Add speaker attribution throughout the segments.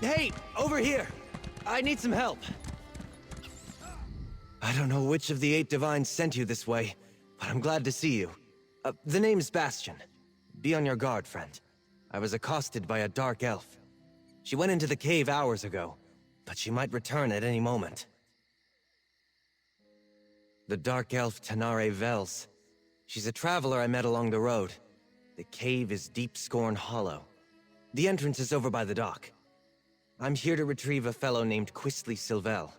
Speaker 1: Hey, over here! I need some help. I don't know which of the 8 divines sent you this way, but I'm glad to see you. The name's Bastian. Be on your guard, friend. I was accosted by a dark elf. She went into the cave hours ago, but she might return at any moment. The dark elf Tanare Vels. She's a traveler I met along the road. The cave is Deep Scorn Hollow. The entrance is over by the dock. I'm here to retrieve a fellow named Quistley Silvel.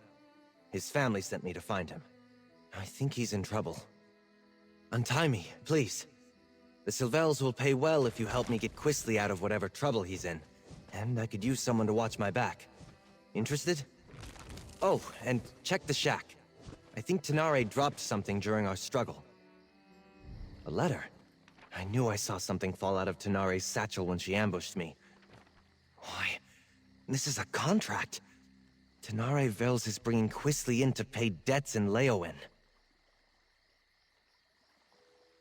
Speaker 1: His family sent me to find him. I think he's in trouble. Untie me, please. The Silvels will pay well if you help me get Quistley out of whatever trouble he's in. And I could use someone to watch my back. Interested? Oh, and check the shack. I think Tanare dropped something during our struggle. A letter? I knew I saw something fall out of Tanare's satchel when she ambushed me. Why, this is a contract. Tanare Vels is bringing Quistley in to pay debts in Leowen.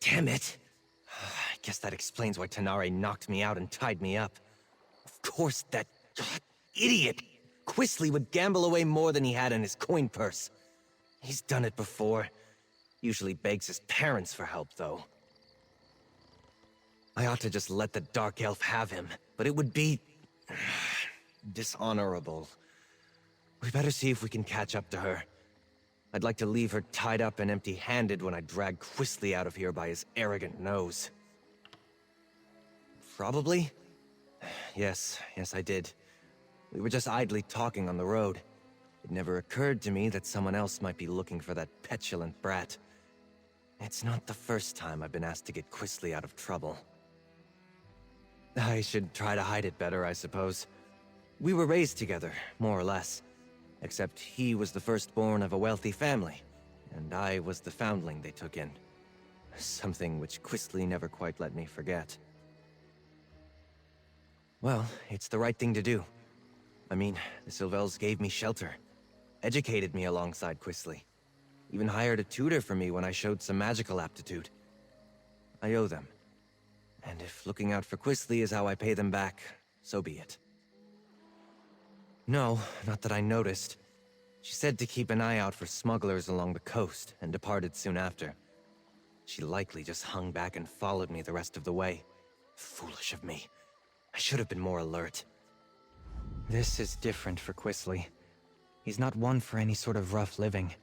Speaker 1: Damn it! I guess that explains why Tanare knocked me out and tied me up. Of course, that idiot Quistley would gamble away more than he had in his coin purse. He's done it before. Usually begs his parents for help, though. I ought to just let the Dark Elf have him, but it would be dishonorable. We better see if we can catch up to her. I'd like to leave her tied up and empty-handed when I drag Quistley out of here by his arrogant nose. Probably? Yes, I did. We were just idly talking on the road. It never occurred to me that someone else might be looking for that petulant brat. It's not the first time I've been asked to get Quistley out of trouble. I should try to hide it better, I suppose. We were raised together, more or less. Except he was the firstborn of a wealthy family, and I was the foundling they took in. Something which Quistley never quite let me forget. Well, it's the right thing to do. I mean, the Silvels gave me shelter, educated me alongside Quistley, even hired a tutor for me when I showed some magical aptitude. I owe them. And if looking out for Quistley is how I pay them back, so be it. No, not that I noticed. She said to keep an eye out for smugglers along the coast, and departed soon after. She likely just hung back and followed me the rest of the way. Foolish of me. I should have been more alert. This is different for Quistley. He's not one for any sort of rough living,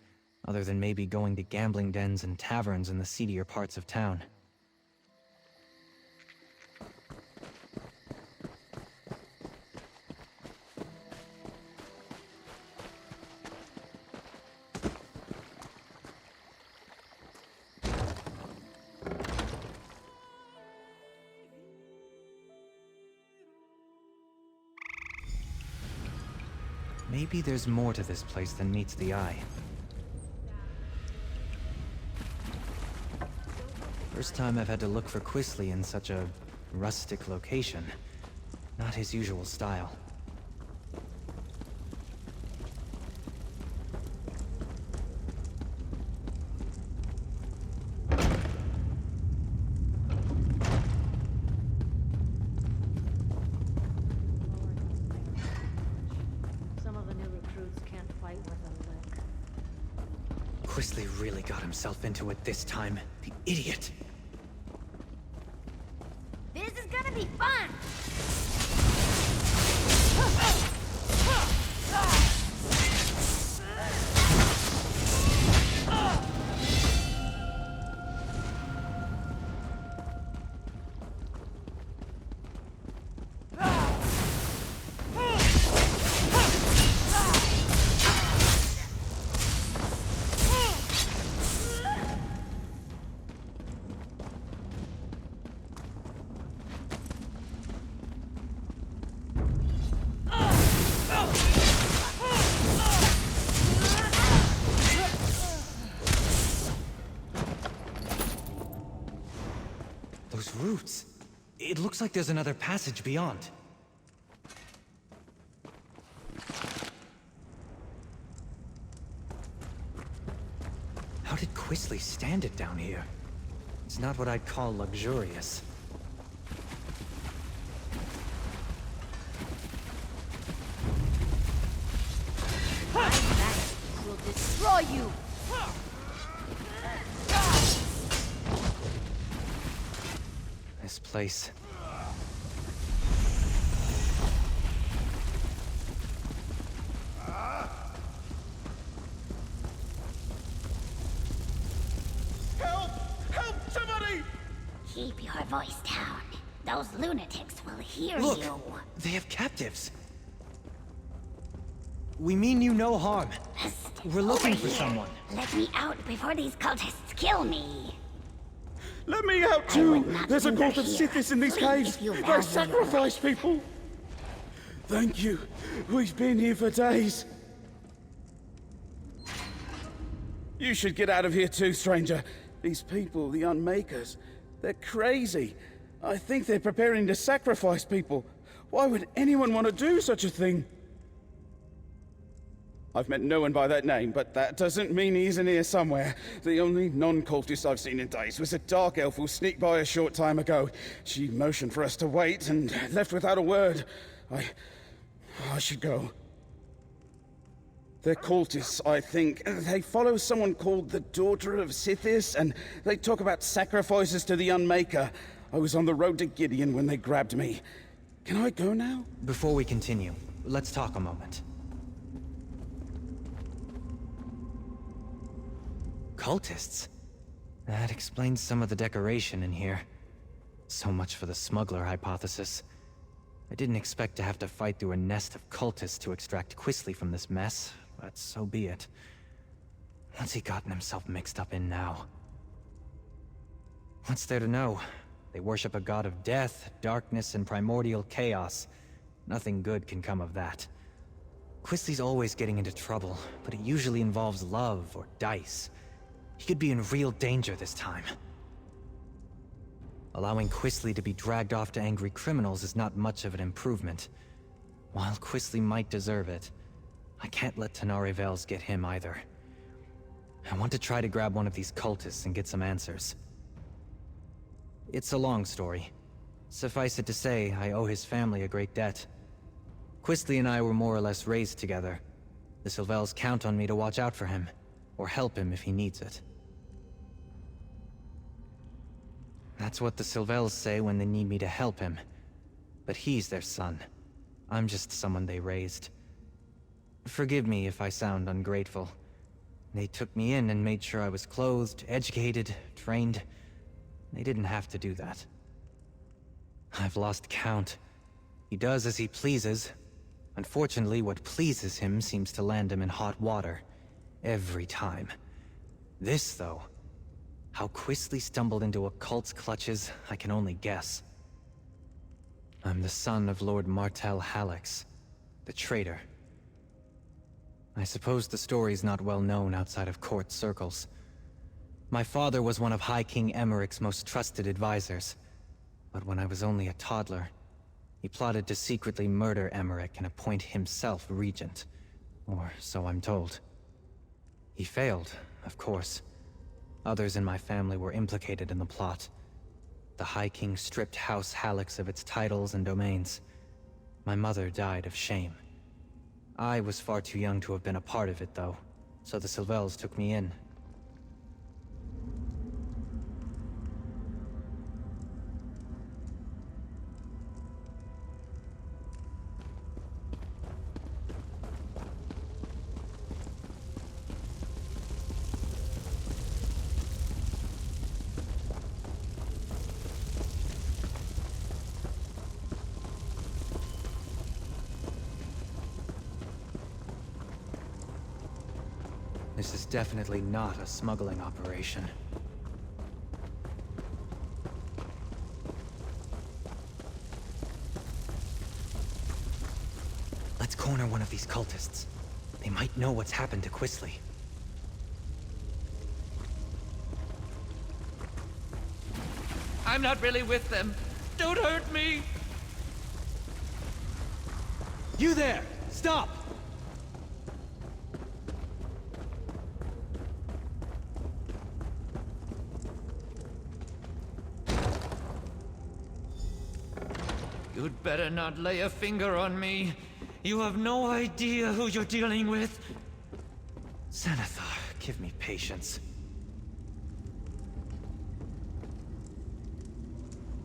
Speaker 1: other than maybe going to gambling dens and taverns in the seedier parts of town. Maybe there's more to this place than meets the eye. First time I've had to look for Quistley in such a rustic location. Not his usual style. Quistley really got himself into it this time. The idiot!
Speaker 2: This is gonna be fun!
Speaker 1: Those roots. It looks like there's another passage beyond. How did Quistley stand it down here? It's not what I'd call luxurious. place.
Speaker 3: Help! Help! Somebody!
Speaker 2: Keep your voice down. Those lunatics will hear
Speaker 1: Look!
Speaker 2: you.
Speaker 1: They have captives! We mean you no harm.
Speaker 2: Psst,
Speaker 1: We're looking
Speaker 2: over
Speaker 1: for
Speaker 2: here.
Speaker 1: someone.
Speaker 2: Let me out before these cultists kill me.
Speaker 3: Let me out
Speaker 2: I
Speaker 3: too!
Speaker 2: would not
Speaker 3: There's a
Speaker 2: linger
Speaker 3: cult of
Speaker 2: here.
Speaker 3: Sithis in these
Speaker 2: Flee
Speaker 3: caves!
Speaker 2: if you
Speaker 3: They
Speaker 2: value your
Speaker 3: sacrifice people! Thank you. We've been here for days. You should get out of here too, stranger. These people, the Unmakers, they're crazy. I think they're preparing to sacrifice people. Why would anyone want to do such a thing? I've met no one by that name, but that doesn't mean he isn't here somewhere. The only non-cultist I've seen in days was a dark elf who sneaked by a short time ago. She motioned for us to wait and left without a word. I should go. They're cultists, I think. They follow someone called the Daughter of Sithis, and they talk about sacrifices to the Unmaker. I was on the road to Gideon when they grabbed me. Can I go now?
Speaker 1: Before we continue, let's talk a moment. Cultists? That explains some of the decoration in here. So much for the smuggler hypothesis. I didn't expect to have to fight through a nest of cultists to extract Quisley from this mess, but so be it. What's he gotten himself mixed up in now? What's there to know? They worship a god of death, darkness, and primordial chaos. Nothing good can come of that. Quisley's always getting into trouble, but it usually involves love or dice. He could be in real danger this time. Allowing Quisley to be dragged off to angry criminals is not much of an improvement. While Quisley might deserve it, I can't let Tanare Vels get him either. I want to try to grab one of these cultists and get some answers. It's a long story. Suffice it to say, I owe his family a great debt. Quisley and I were more or less raised together. The Sylvels count on me to watch out for him, or help him if he needs it. That's what the Sylvels say when they need me to help him. But he's their son. I'm just someone they raised. Forgive me if I sound ungrateful. They took me in and made sure I was clothed, educated, trained. They didn't have to do that. I've lost count. He does as he pleases. Unfortunately, what pleases him seems to land him in hot water. Every time. This, though... How Quisley stumbled into a cult's clutches, I can only guess. I'm the son of Lord Martel Hallix, the traitor. I suppose the story's not well known outside of court circles. My father was one of High King Emmerich's most trusted advisors, but when I was only a toddler, he plotted to secretly murder Emmerich and appoint himself regent, or so I'm told. He failed, of course. Others in my family were implicated in the plot. The High King stripped House Hallix of its titles and domains. My mother died of shame. I was far too young to have been a part of it, though, so the Sylvels took me in. This is definitely not a smuggling operation. Let's corner one of these cultists. They might know what's happened to Quisley.
Speaker 4: I'm not really with them. Don't hurt me!
Speaker 1: You there! Stop!
Speaker 4: You'd better not lay a finger on me. You have no idea who you're dealing with.
Speaker 1: Xanathar, give me patience.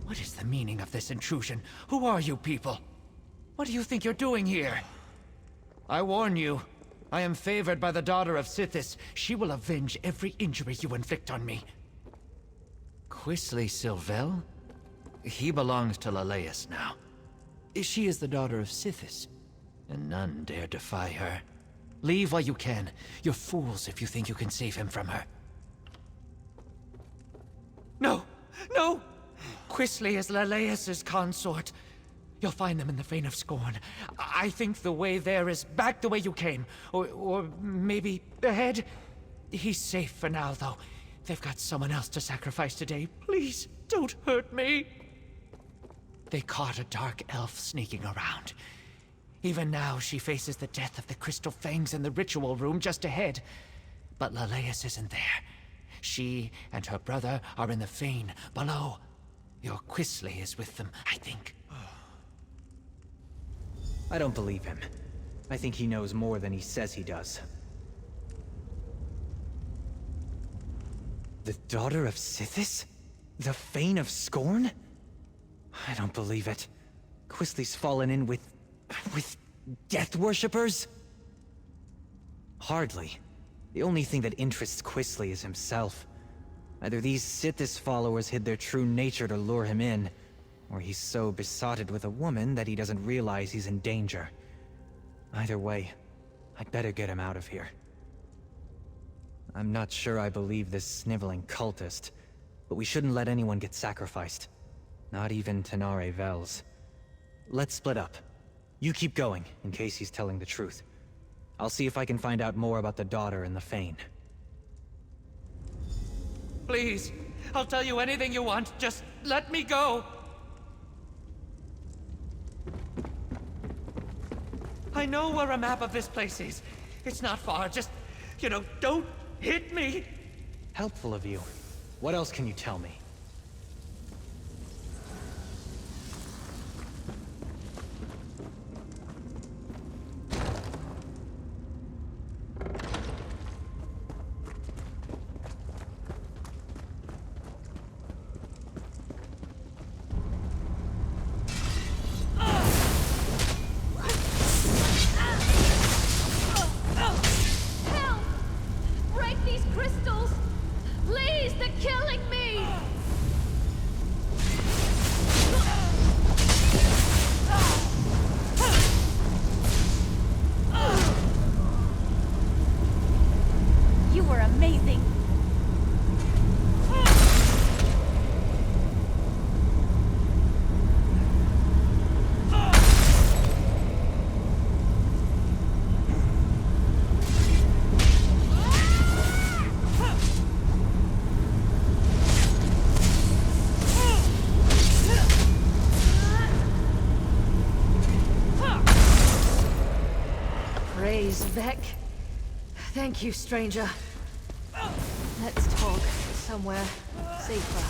Speaker 4: What is the meaning of this intrusion? Who are you people? What do you think you're doing here? I warn you, I am favored by the daughter of Sithis. She will avenge every injury you inflict on me. Quisley Sylvel? He belongs to Leleus now. She is the daughter of Sithis, and none dare defy her. Leave while you can. You're fools if you think you can save him from her. No! No! Quisley is Leleus's consort. You'll find them in the Fane of Scorn. I think the way there is back the way you came. Or maybe ahead. He's safe for now, though. They've got someone else to sacrifice today. Please, don't hurt me. They caught a dark elf sneaking around. Even now, she faces the death of the Crystal Fangs in the ritual room just ahead. But Leleus isn't there. She and her brother are in the Fane, below. Your Quisley is with them, I think.
Speaker 1: I don't believe him. I think he knows more than he says he does. The daughter of Sithis? The Fane of Scorn? I don't believe it. Quisley's fallen in with death worshippers? Hardly. The only thing that interests Quisley is himself. Either these Sithis followers hid their true nature to lure him in, or he's so besotted with a woman that he doesn't realize he's in danger. Either way, I'd better get him out of here. I'm not sure I believe this sniveling cultist, but we shouldn't let anyone get sacrificed. Not even Tenare Vels. Let's split up. You keep going, in case he's telling the truth. I'll see if I can find out more about the daughter and the Fane.
Speaker 4: Please, I'll tell you anything you want. Just let me go. I know where a map of this place is. It's not far. Just, don't hit me.
Speaker 1: Helpful of you. What else can you tell me?
Speaker 5: Vec. Thank you, stranger. Let's talk somewhere safer.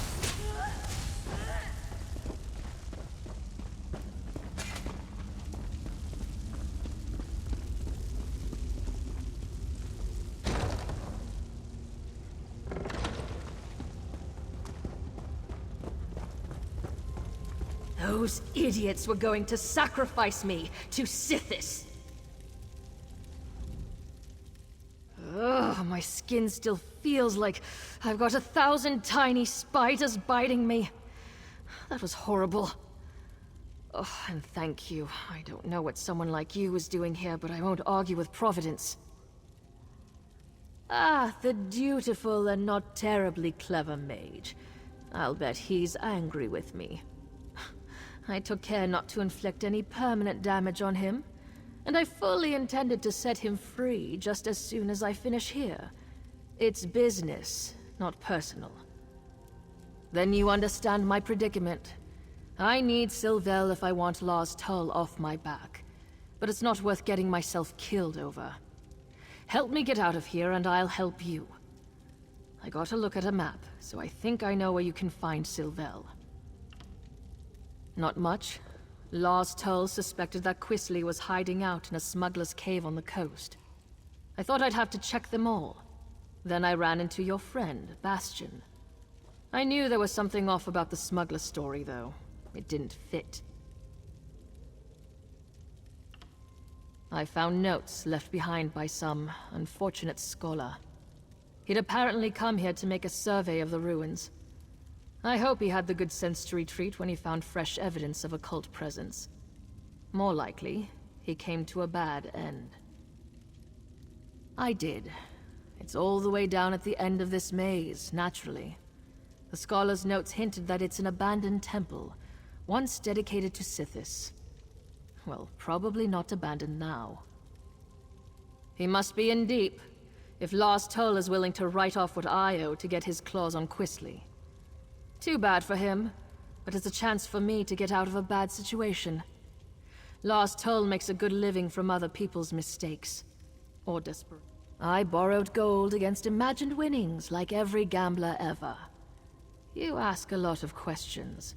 Speaker 5: Those idiots were going to sacrifice me to Sithis. Ugh, my skin still feels like I've got 1,000 tiny spiders biting me. That was horrible. Oh, and thank you. I don't know what someone like you is doing here, but I won't argue with Providence. Ah, the dutiful and not terribly clever mage. I'll bet he's angry with me. I took care not to inflict any permanent damage on him, and I fully intended to set him free just as soon as I finish here. It's business, not personal. Then you understand my predicament. I need Sylvel if I want Lars Tull off my back, but it's not worth getting myself killed over. Help me get out of here and I'll help you. I got a look at a map, so I think I know where you can find Sylvel. Not much. Lars Tull suspected that Quisley was hiding out in a smuggler's cave on the coast. I thought I'd have to check them all. Then I ran into your friend, Bastian. I knew there was something off about the smuggler story, though. It didn't fit. I found notes left behind by some unfortunate scholar. He'd apparently come here to make a survey of the ruins. I hope he had the good sense to retreat when he found fresh evidence of occult presence. More likely, he came to a bad end. I did. It's all the way down at the end of this maze, naturally. The scholar's notes hinted that it's an abandoned temple, once dedicated to Sithis. Well, probably not abandoned now. He must be in deep, if Lars Toll is willing to write off what I owe to get his claws on Quisly. Too bad for him, but it's a chance for me to get out of a bad situation. Lars Toll makes a good living from other people's mistakes. Or desperate. I borrowed gold against imagined winnings, like every gambler ever. You ask a lot of questions.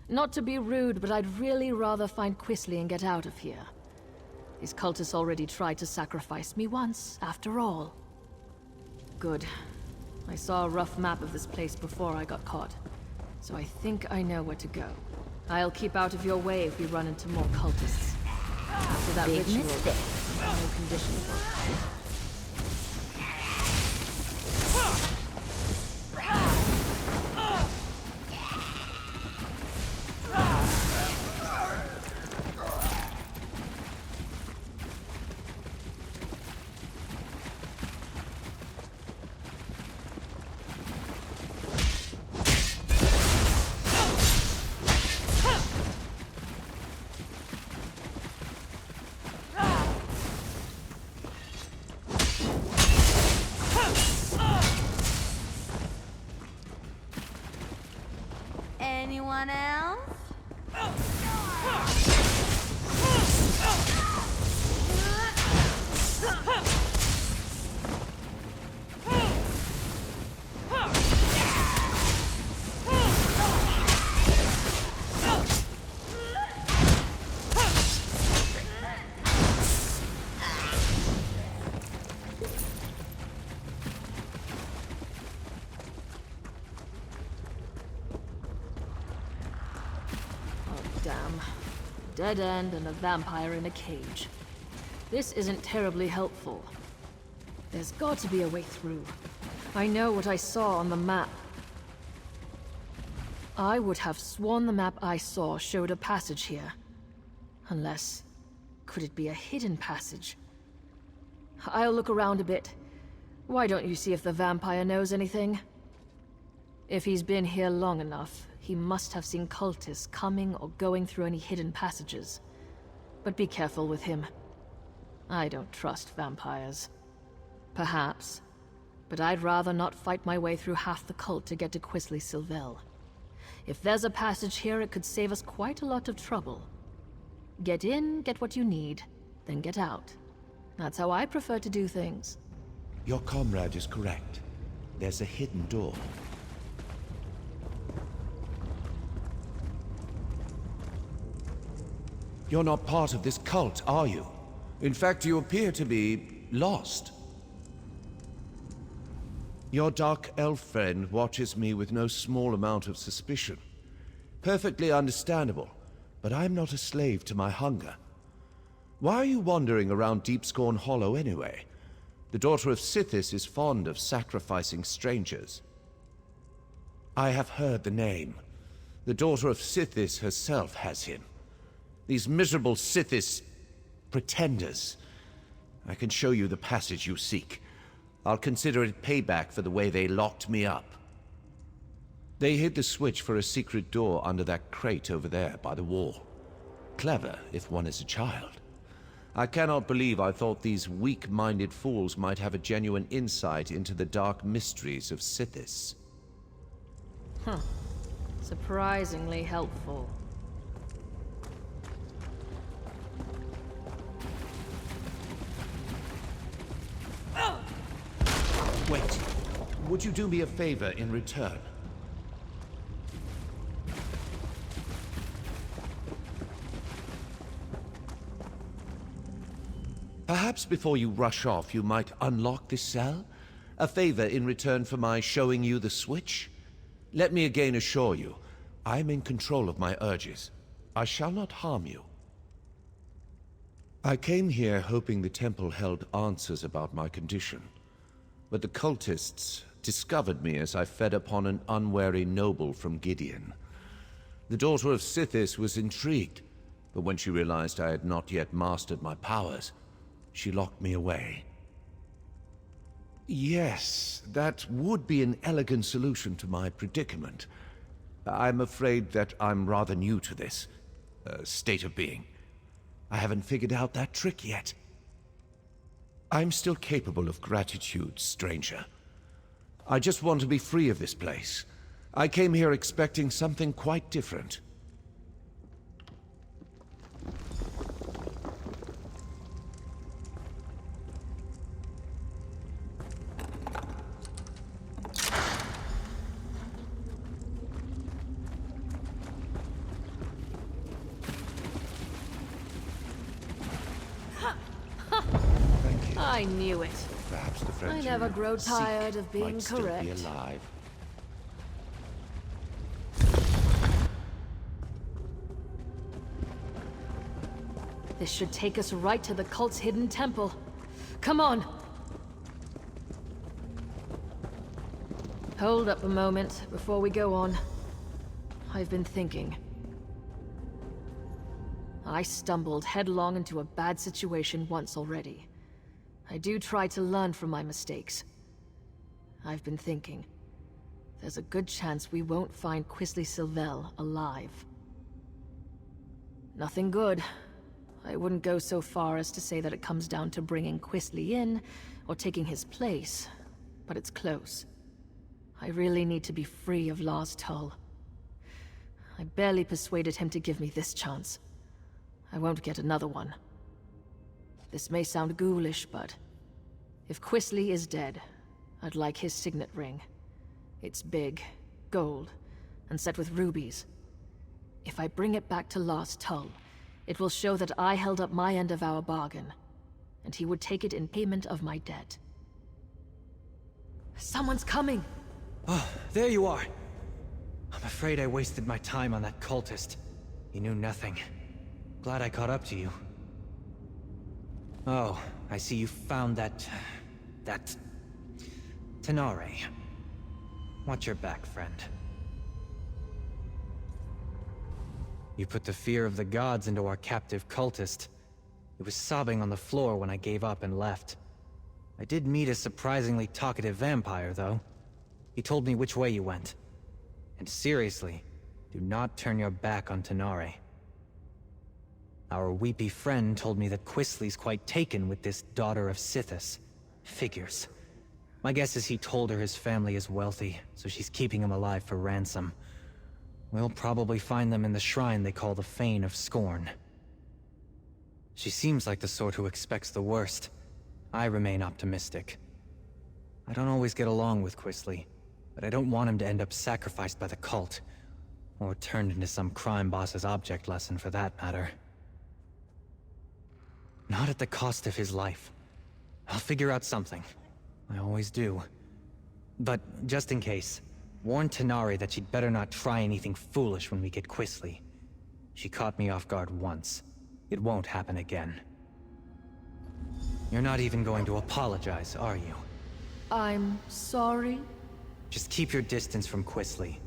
Speaker 5: Not to be rude, but I'd really rather find Quisly and get out of here. These cultists already tried to sacrifice me once, after all. Good. I saw a rough map of this place before I got caught, so I think I know where to go. I'll keep out of your way if we run into more cultists. After that
Speaker 2: Big
Speaker 5: ritual,
Speaker 2: mistake.
Speaker 5: no conditions for it.
Speaker 2: Anyone else?
Speaker 5: Damn. Dead end and a vampire in a cage. This isn't terribly helpful. There's got to be a way through. I know what I saw on the map. I would have sworn the map I saw showed a passage here. Unless... could it be a hidden passage? I'll look around a bit. Why don't you see if the vampire knows anything? If he's been here long enough, he must have seen cultists coming or going through any hidden passages. But be careful with him. I don't trust vampires. Perhaps. But I'd rather not fight my way through half the cult to get to Quisly Sylvel. If there's a passage here, it could save us quite a lot of trouble. Get in, get what you need, then get out. That's how I prefer to do things.
Speaker 6: Your comrade is correct. There's a hidden door. You're not part of this cult, are you? In fact, you appear to be lost. Your dark elf friend watches me with no small amount of suspicion. Perfectly understandable, but I'm not a slave to my hunger. Why are you wandering around Deepscorn Hollow anyway? The daughter of Sithis is fond of sacrificing strangers. I have heard the name. The daughter of Sithis herself has him. These miserable Sithis pretenders. I can show you the passage you seek. I'll consider it payback for the way they locked me up. They hid the switch for a secret door under that crate over there by the wall. Clever, if one is a child. I cannot believe I thought these weak-minded fools might have a genuine insight into the dark mysteries of Sithis.
Speaker 5: Huh. Surprisingly helpful.
Speaker 6: Wait. Would you do me a favor in return? Perhaps before you rush off, you might unlock this cell? A favor in return for my showing you the switch? Let me again assure you, I am in control of my urges. I shall not harm you. I came here hoping the temple held answers about my condition. But the cultists discovered me as I fed upon an unwary noble from Gideon. The daughter of Sithis was intrigued, but when she realized I had not yet mastered my powers, she locked me away. Yes, that would be an elegant solution to my predicament. I'm afraid that I'm rather new to this state of being. I haven't figured out that trick yet. I'm still capable of gratitude, stranger. I just want to be free of this place. I came here expecting something quite different.
Speaker 5: I knew it.
Speaker 6: Perhaps the friends
Speaker 5: I never
Speaker 6: you
Speaker 5: grow
Speaker 6: seek
Speaker 5: tired of being
Speaker 6: might still
Speaker 5: correct.
Speaker 6: be alive.
Speaker 5: This should take us right to the cult's hidden temple. Come on! Hold up a moment before we go on. I've been thinking. I stumbled headlong into a bad situation once already. I do try to learn from my mistakes. I've been thinking. There's a good chance we won't find Quisley Sylvel alive. Nothing good. I wouldn't go so far as to say that it comes down to bringing Quisley in, or taking his place, but it's close. I really need to be free of Lars Tull. I barely persuaded him to give me this chance. I won't get another one. This may sound ghoulish, but if Quisley is dead, I'd like his signet ring. It's big, gold, and set with rubies. If I bring it back to Lars Tull, it will show that I held up my end of our bargain, and he would take it in payment of my debt. Someone's coming!
Speaker 1: Oh, there you are. I'm afraid I wasted my time on that cultist. He knew nothing. Glad I caught up to you. Oh, I see you found that Tenare. Watch your back, friend. You put the fear of the gods into our captive cultist. It was sobbing on the floor when I gave up and left. I did meet a surprisingly talkative vampire, though. He told me which way you went. And seriously, do not turn your back on Tenare. Our weepy friend told me that Quisley's quite taken with this daughter of Sithis. Figures. My guess is he told her his family is wealthy, so she's keeping him alive for ransom. We'll probably find them in the shrine they call the Fane of Scorn. She seems like the sort who expects the worst. I remain optimistic. I don't always get along with Quisley, but I don't want him to end up sacrificed by the cult. Or turned into some crime boss's object lesson for that matter. Not at the cost of his life. I'll figure out something. I always do. But just in case, warn Tenare that she'd better not try anything foolish when we get Quisley. She caught me off guard once. It won't happen again. You're not even going to apologize, are you?
Speaker 5: I'm sorry?
Speaker 1: Just keep your distance from Quisley.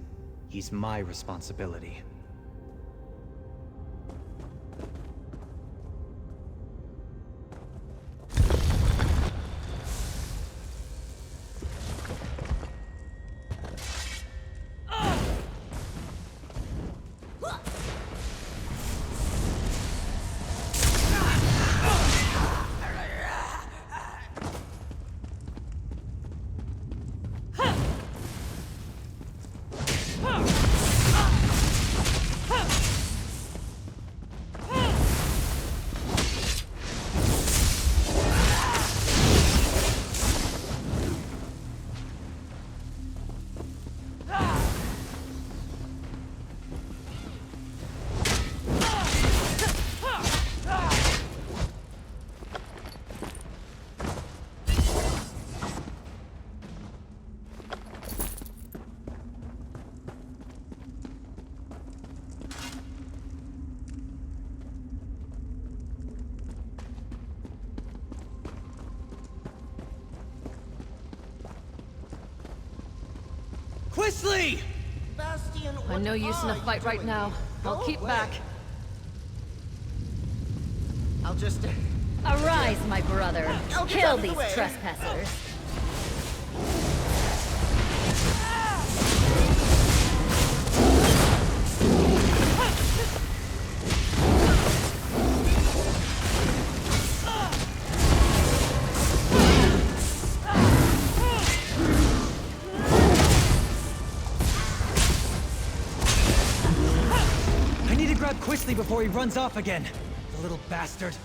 Speaker 1: He's my responsibility. Quisly!
Speaker 7: Bastian, what
Speaker 5: I'm no use in a
Speaker 7: are
Speaker 5: fight
Speaker 7: you
Speaker 5: right
Speaker 7: doing
Speaker 5: now.
Speaker 7: here?
Speaker 5: I'll
Speaker 7: Go
Speaker 5: keep
Speaker 7: away.
Speaker 5: back.
Speaker 7: I'll just...
Speaker 2: Arise, my brother.
Speaker 7: I'll get
Speaker 2: Kill
Speaker 7: out of the
Speaker 2: these
Speaker 7: way.
Speaker 2: trespassers.
Speaker 1: I need to grab Quisly before he runs off again. The little bastard.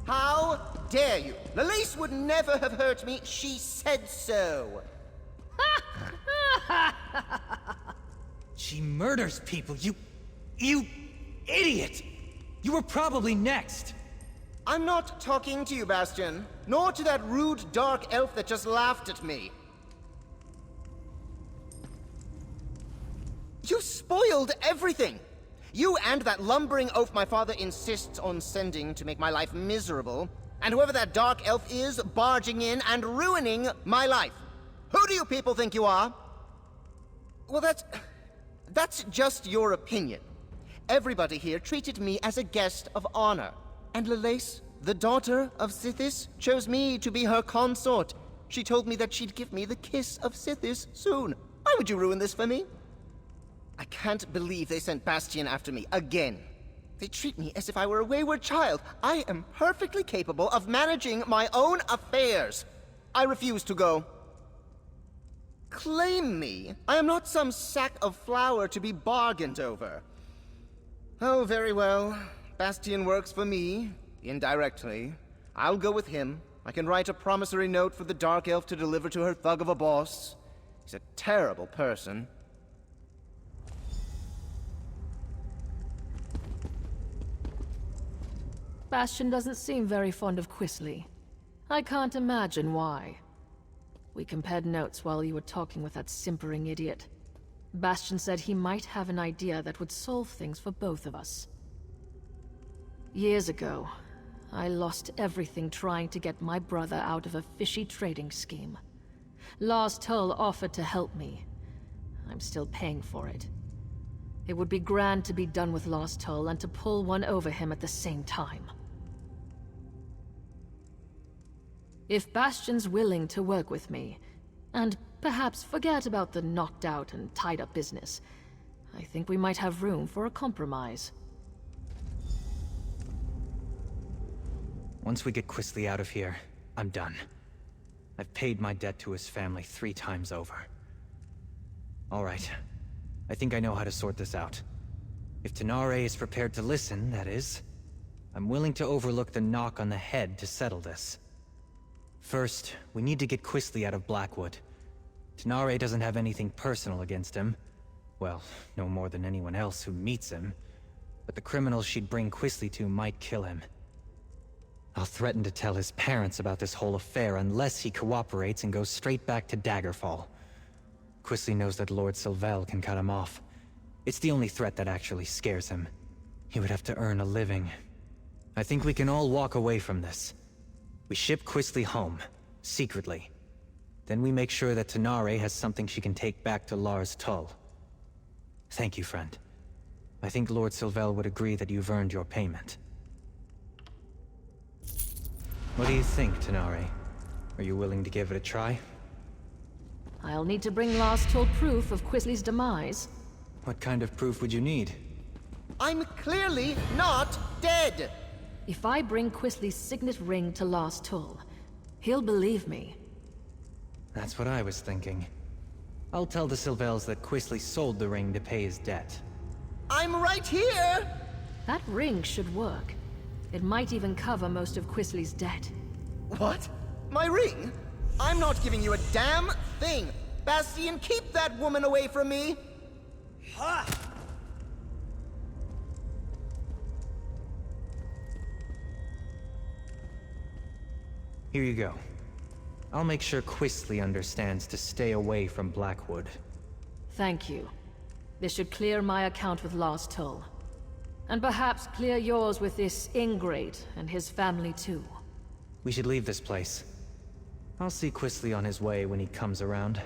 Speaker 7: How dare you? Lalice would never have hurt me. She said so.
Speaker 1: She murders people, you idiot! You were probably next.
Speaker 7: I'm not talking to you, Bastian. Nor to that rude dark elf that just laughed at me. You spoiled everything! You and that lumbering oaf my father insists on sending to make my life miserable, and whoever that dark elf is barging in and ruining my life. Who do you people think you are? Well, that's just your opinion. Everybody here treated me as a guest of honor. And Lalace, the daughter of Sithis, chose me to be her consort. She told me that she'd give me the kiss of Sithis soon. Why would you ruin this for me? I can't believe they sent Bastian after me again. They treat me as if I were a wayward child. I am perfectly capable of managing my own affairs. I refuse to go. Claim me. I am not some sack of flour to be bargained over. Oh, very well. Bastian works for me, indirectly. I'll go with him. I can write a promissory note for the Dark Elf to deliver to her thug of a boss. He's a terrible person.
Speaker 5: Bastian doesn't seem very fond of Quisly. I can't imagine why. We compared notes while you were talking with that simpering idiot. Bastian said he might have an idea that would solve things for both of us. Years ago, I lost everything trying to get my brother out of a fishy trading scheme. Lars Tull offered to help me. I'm still paying for it. It would be grand to be done with Lars Tull and to pull one over him at the same time. If Bastian's willing to work with me, and perhaps forget about the knocked out and tied up business, I think we might have room for a compromise.
Speaker 1: Once we get Quisly out of here, I'm done. I've paid my debt to his family 3 times over. All right. I think I know how to sort this out. If Tanare is prepared to listen, that is, I'm willing to overlook the knock on the head to settle this. First, we need to get Quisly out of Blackwood. Tanare doesn't have anything personal against him. Well, no more than anyone else who meets him. But the criminals she'd bring Quisly to might kill him. I'll threaten to tell his parents about this whole affair unless he cooperates and goes straight back to Daggerfall. Quisly knows that Lord Sylvel can cut him off. It's the only threat that actually scares him. He would have to earn a living. I think we can all walk away from this. We ship Quisly home, secretly. Then we make sure that Tanare has something she can take back to Lars Tull. Thank you, friend. I think Lord Sylvel would agree that you've earned your payment. What do you think, Tanare? Are you willing to give it a try?
Speaker 5: I'll need to bring Lars Tull proof of Quisly's demise.
Speaker 1: What kind of proof would you need?
Speaker 7: I'm clearly not dead!
Speaker 5: If I bring Quisly's signet ring to Lars Tull, he'll believe me.
Speaker 1: That's what I was thinking. I'll tell the Sylvels that Quisly sold the ring to pay his debt.
Speaker 7: I'm right here!
Speaker 5: That ring should work. It might even cover most of Quisly's debt.
Speaker 7: What? My ring? I'm not giving you a damn thing! Bastian, keep that woman away from me! Ha!
Speaker 1: Here you go. I'll make sure Quistley understands to stay away from Blackwood.
Speaker 5: Thank you. This should clear my account with Lost Tull. And perhaps clear yours with this ingrate and his family too.
Speaker 1: We should leave this place. I'll see Quistley on his way when he comes around.